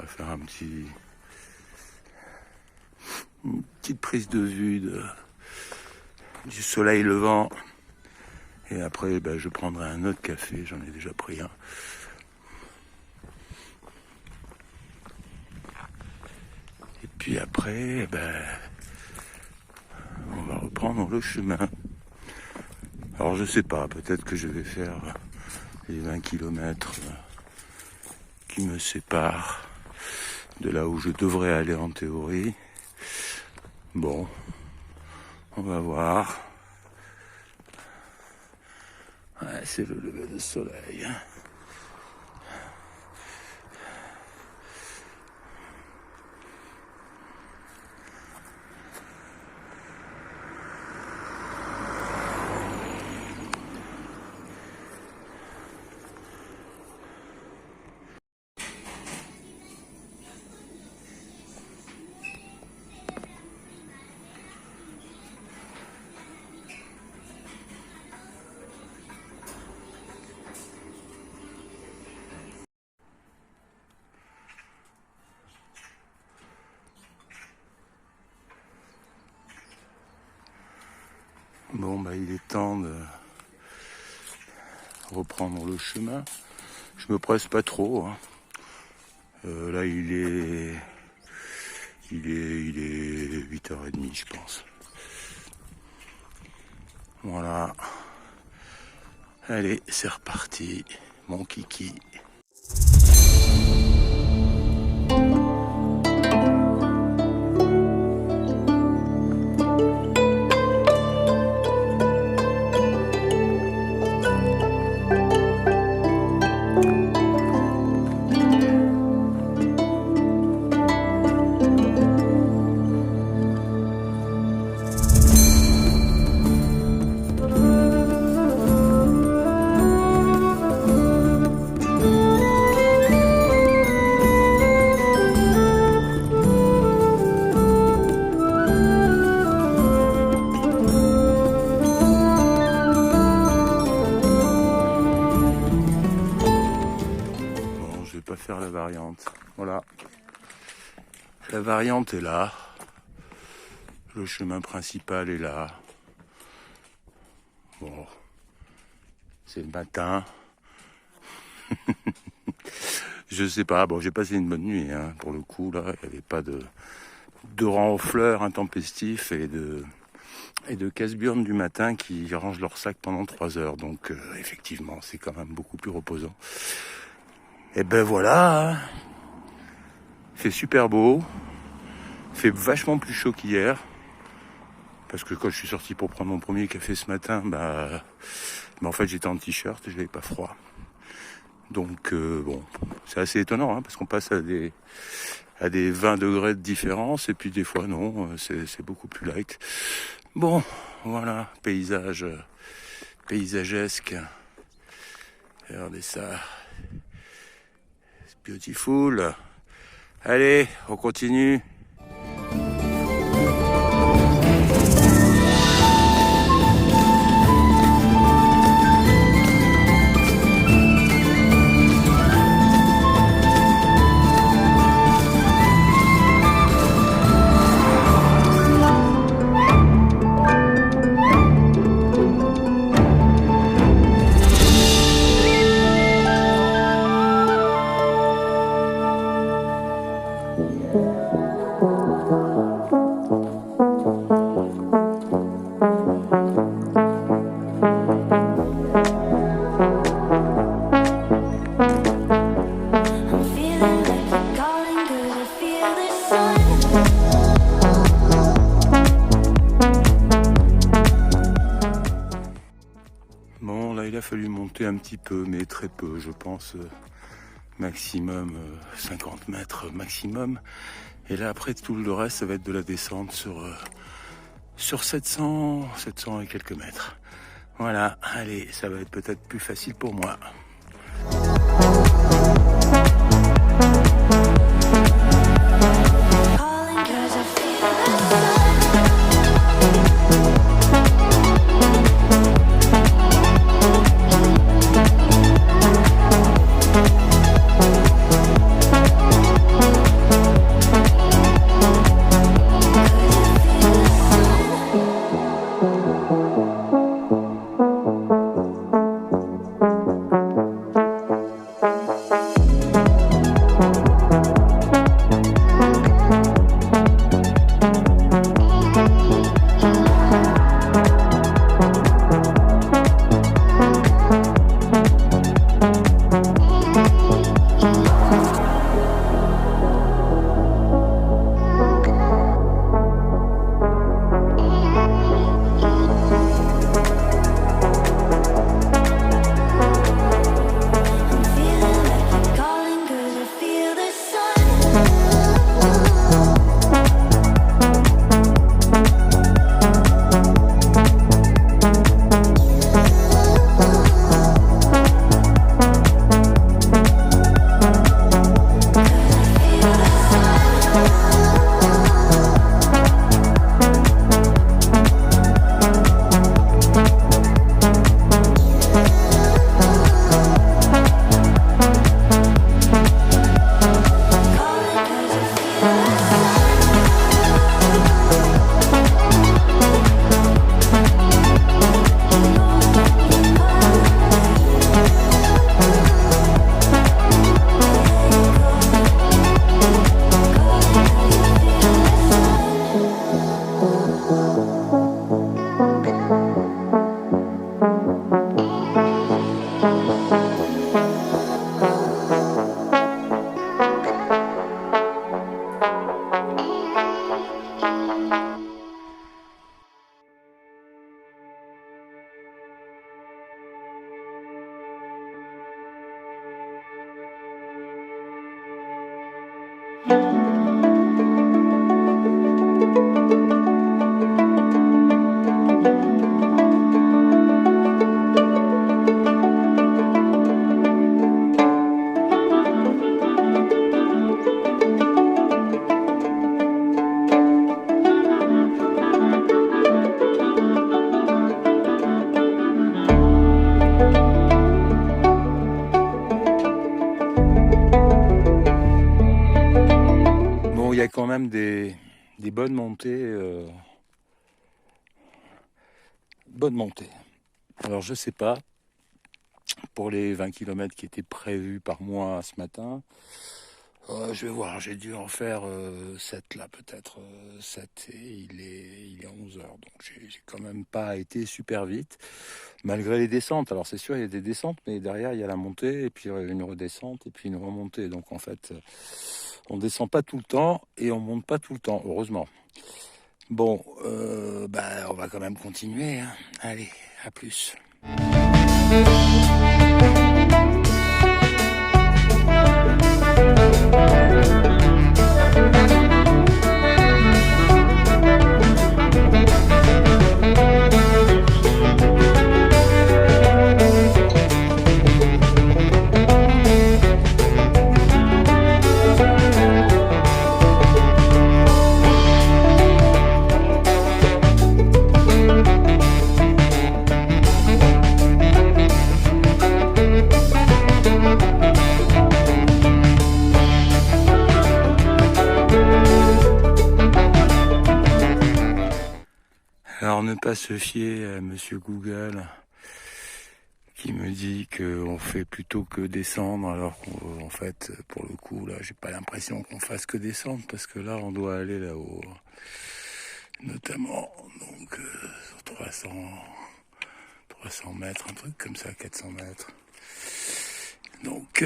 faire une petite prise de vue du soleil levant. Et après, je prendrai un autre café, j'en ai déjà pris un. Et puis après, on va reprendre le chemin. Alors je sais pas, peut-être que je vais faire les 20 km qui me séparent de là où je devrais aller en théorie. Bon, on va voir. Ouais, c'est le lever de soleil. Bon, il est temps de reprendre le chemin. Je me presse pas trop. Hein. Là, il est 8h30, je pense. Voilà. Allez, c'est reparti, mon kiki. Faire la variante. Voilà. La variante est là. Le chemin principal est là. Bon. C'est le matin. Je sais pas. Bon, j'ai passé une bonne nuit, hein. Pour le coup, là, il n'y avait pas de renfleurs intempestifs et de casse-burnes du matin qui rangent leur sac pendant 3 heures. Donc, effectivement, c'est quand même beaucoup plus reposant. Et voilà, hein. Il fait super beau, il fait vachement plus chaud qu'hier, parce que quand je suis sorti pour prendre mon premier café ce matin, en fait j'étais en t-shirt et je n'avais pas froid. Donc bon, c'est assez étonnant, hein, parce qu'on passe à des 20 degrés de différence, et puis des fois non, c'est beaucoup plus light. Bon, voilà, paysagesque, regardez ça. Beautiful. Allez, on continue. Il a fallu monter un petit peu, mais très peu, je pense, maximum 50 mètres maximum. Et là, après, tout le reste, ça va être de la descente sur 700 et quelques mètres. Voilà, allez, ça va être peut-être plus facile pour moi. même des bonnes montées. Bonnes montées. Alors je sais pas, pour les 20 km qui étaient prévus par moi ce matin, je vais voir, j'ai dû en faire 7 là, peut-être 7, et il est 11 heures, donc j'ai quand même pas été super vite, malgré les descentes. Alors c'est sûr, il y a des descentes, mais derrière il y a la montée, et puis une redescente, et puis une remontée. Donc en fait, on descend pas tout le temps, et on monte pas tout le temps, heureusement. Bon, on va quand même continuer, hein. Allez, à plus. Alors ne pas se fier à Monsieur Google qui me dit qu'on fait plutôt que descendre, alors qu'en fait, pour le coup, là, j'ai pas l'impression qu'on fasse que descendre, parce que là, on doit aller là-haut, notamment, donc, sur 300 mètres, un truc comme ça, 400 mètres. Donc,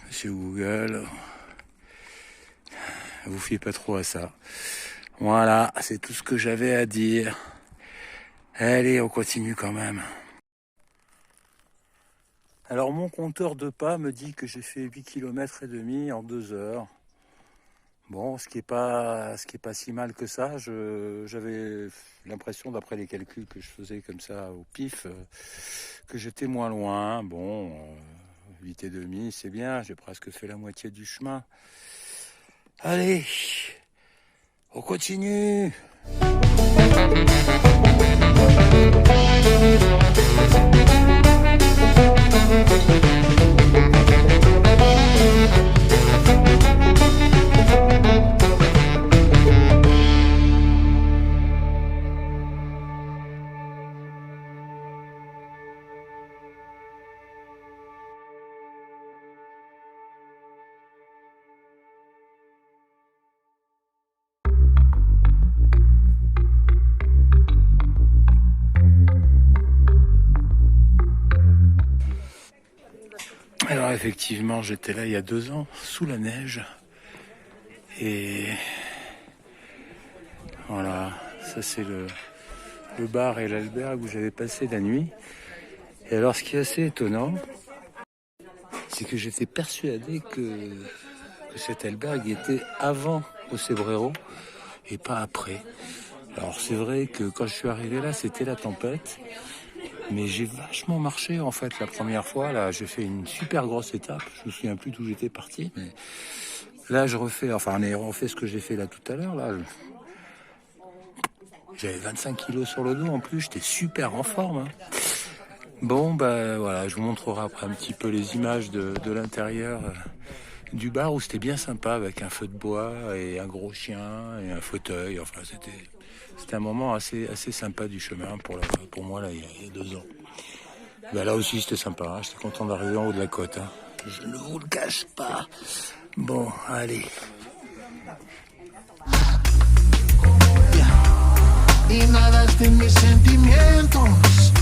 Monsieur Google, vous fiez pas trop à ça. Voilà, c'est tout ce que j'avais à dire. Allez, on continue quand même. Alors mon compteur de pas me dit que j'ai fait 8 km et demi en 2 heures. Bon, ce qui est pas si mal que ça. J'avais l'impression, d'après les calculs que je faisais comme ça au pif, que j'étais moins loin. Bon, 8 et demi, c'est bien, j'ai presque fait la moitié du chemin. Allez, on continue. Alors effectivement, j'étais là il y a 2 ans, sous la neige. Et voilà, ça c'est le bar et l'albergue où j'avais passé la nuit. Et alors ce qui est assez étonnant, c'est que j'étais persuadé que cet albergue était avant au Cébrero et pas après. Alors c'est vrai que quand je suis arrivé là, c'était la tempête. Mais j'ai vachement marché en fait la première fois. Là, j'ai fait une super grosse étape. Je me souviens plus d'où j'étais parti. Mais là, on a refait ce que j'ai fait là tout à l'heure. Là, j'avais 25 kilos sur le dos en plus. J'étais super en forme. Hein. Bon, voilà, je vous montrerai après un petit peu les images de l'intérieur du bar où c'était bien sympa avec un feu de bois et un gros chien et un fauteuil. Enfin, c'était un moment assez sympa du chemin pour moi là, il y a 2 ans. Là aussi c'était sympa, hein. J'étais content d'arriver en haut de la côte. Hein. Je ne vous le cache pas. Bon, allez. Y nada de mis sentimientos,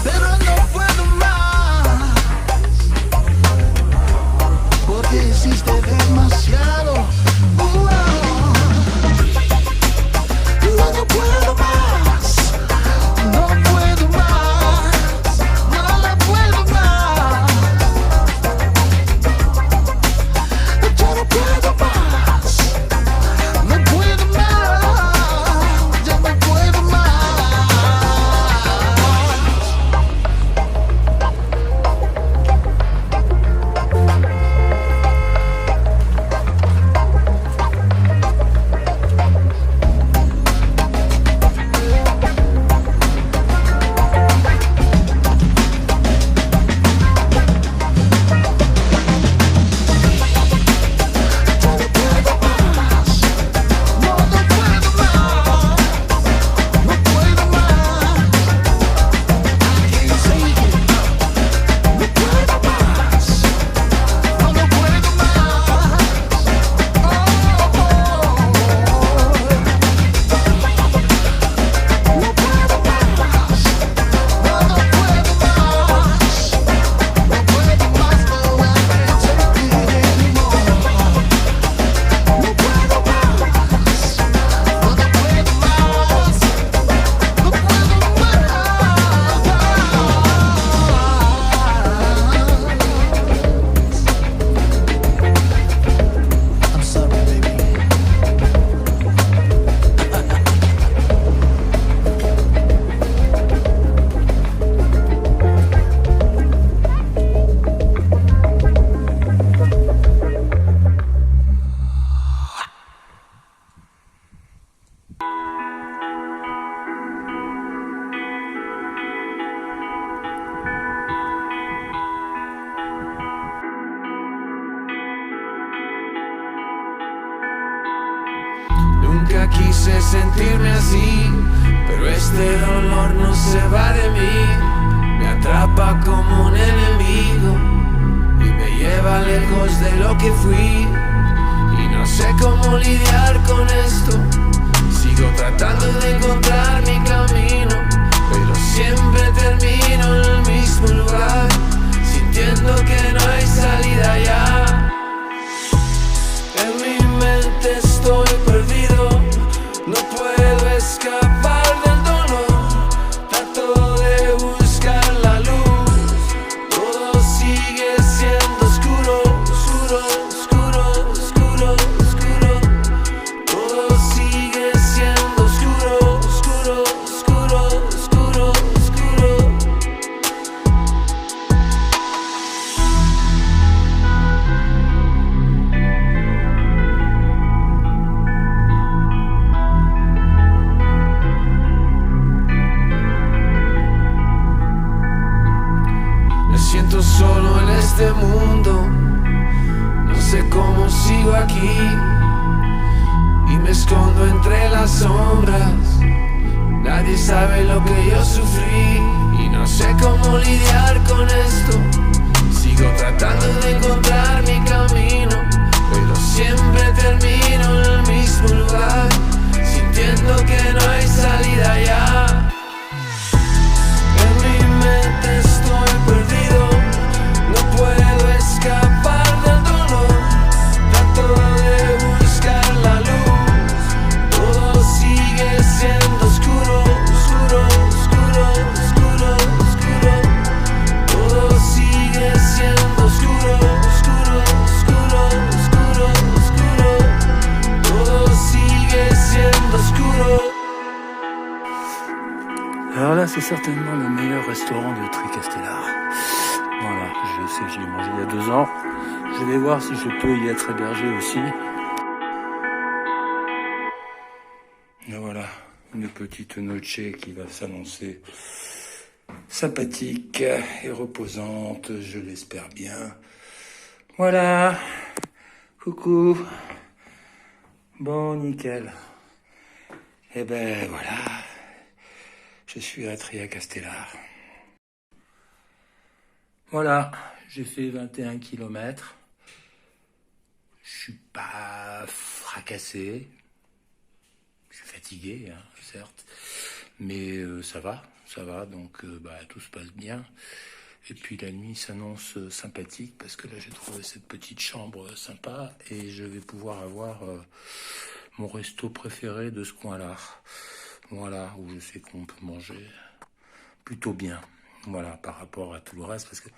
pero no puedo más, porque hiciste demasiado. No puedo más, no puedo más, no la puedo más. Yo no puedo más, no puedo más, yo no puedo. de sentirme así, pero este dolor no se va de mí. Me atrapa como un enemigo y me lleva lejos de lo que fui. Y no sé cómo lidiar con esto. Sigo tratando de encontrar mi camino, pero siempre termino en el mismo lugar, sintiendo que no hay salida ya. En mi mente estoy perdido, no puedo escapar del dolor. Trato de buscar la luz, todo sigue siendo oscuro, oscuro, oscuro, oscuro, oscuro. Todo sigue siendo oscuro, oscuro, oscuro, oscuro, oscuro. Me siento solo en este mundo, no sé cómo sigo aquí y me escondo entre las sombras. Nadie sabe lo que yo sufrí y no sé cómo lidiar con esto. Sigo tratando de encontrar mi camino, pero siempre termino en el mismo lugar, sintiendo que no hay salida ya. En mi mente estoy perdido, no puedo escapar del dolor. Trato de buscar la luz, todo sigue siendo oscuro, oscuro, oscuro, oscuro, oscuro. Todo sigue siendo oscuro, oscuro, oscuro, oscuro, oscuro. Todo sigue siendo oscuro. Alors là, c'est certainement le meilleur restaurant de Tricastelard. Voilà, je sais, j'y ai mangé il y a 2 ans. Je vais voir si je peux y être hébergé aussi. Et voilà, une petite noche qui va s'annoncer sympathique et reposante, je l'espère bien. Voilà, coucou. Bon, nickel. Et ben voilà, je suis à Tricastelard. Voilà, j'ai fait 21 km. Je suis pas fracassé. Je suis fatigué, hein, certes. Mais ça va, donc tout se passe bien. Et puis la nuit s'annonce sympathique parce que là j'ai trouvé cette petite chambre sympa et je vais pouvoir avoir mon resto préféré de ce coin-là. Voilà, où je sais qu'on peut manger plutôt bien. Voilà, par rapport à tout le reste, parce que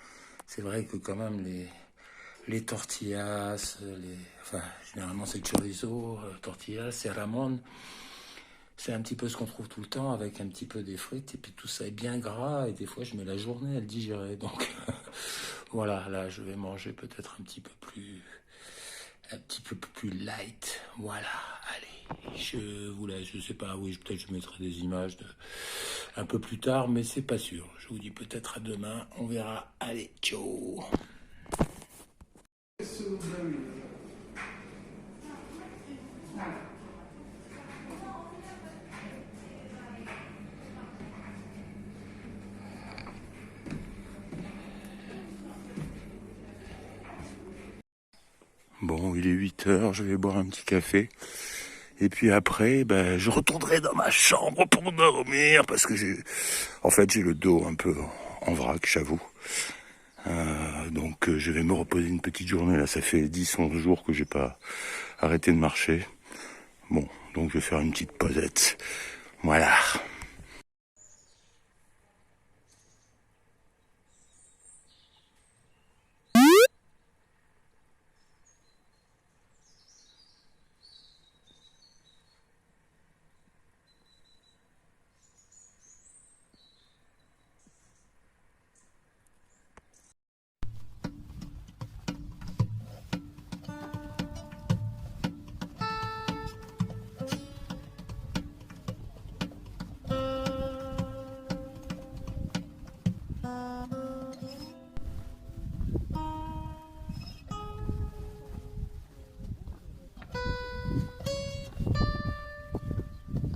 c'est vrai que quand même les tortillas, généralement c'est chorizo, tortillas, et ramon, c'est un petit peu ce qu'on trouve tout le temps avec un petit peu des frites et puis tout ça est bien gras et des fois je mets la journée à le digérer. Donc voilà, là je vais manger peut-être un petit peu plus light. Voilà, allez, je sais pas, oui, peut-être je mettrai des images un peu plus tard, mais c'est pas sûr. Je vous dis peut-être à demain, on verra. Allez, ciao. Bon, il est 8h, je vais boire un petit café. Et puis après, je retournerai dans ma chambre pour dormir parce que j'ai le dos un peu en vrac, j'avoue. Donc je vais me reposer une petite journée. Là, ça fait 10-11 jours que j'ai pas arrêté de marcher. Bon, donc je vais faire une petite pausette. Voilà.